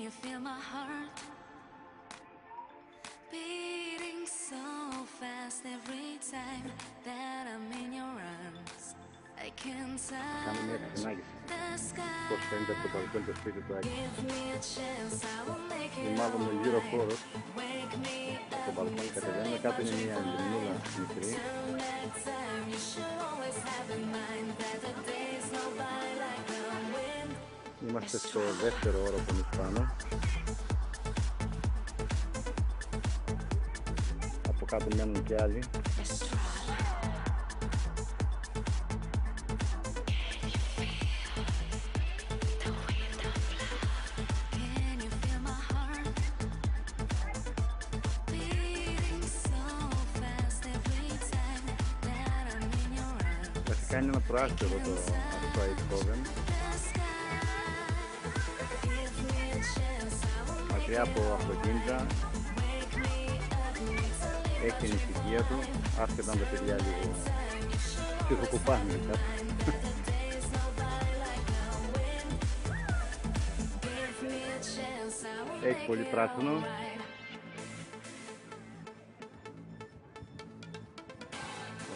you feel my heart beating so fast every time that I'm in your arms? I can touch the sky. Πώς φαίνεται από το μπαλκόνι το σπίτι του Άκη. Give me a chance, I will make it Είναι μάλλον γύρω alright. χώρος. Wake me Στο up, μπαλκόνι need to κατεβαίνουμε, leave κάτω my είναι dream μια for λιμνούλα life. μικρή. Turn back time, you should always have in mind that the days go by like the wind. Είμαστε στο δεύτερο όροφο εμείς πάνω. Από κάτω μένουν και άλλοι. Can you feel my heart beating so fast every time that I'm in your arms? Βασικά είναι ένα προάστιο εδώ το αυτό Eindhoven. Give me a chance, I will make Μακριά από αυτοκίνητα. wake me up, need to leave Έχει την ησυχία του, άσχετα αν τα παιδιά λίγο ψυχοκοπάνε κάπου. days go by like the wind. Give me a chance, I will Έχει make πολύ it πράσινο. alright.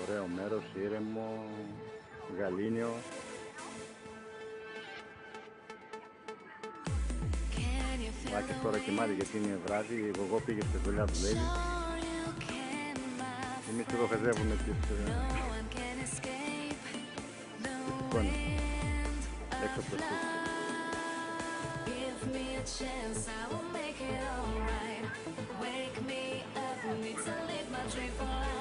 Ωραίο μέρος, ήρεμο, γαλήνιο. Can you feel Ο Άκης the τώρα κοιμάται γιατί είναι βράδυ, η γογό πήγε στη δουλειά του λέει. all you can, my Εμείς εδώ χαζεύουμε τις no one can escape the εικόνες wind έξω από το σπίτι. Give me a chance, I will make it alright. Wake me up, need to leave my dream for life.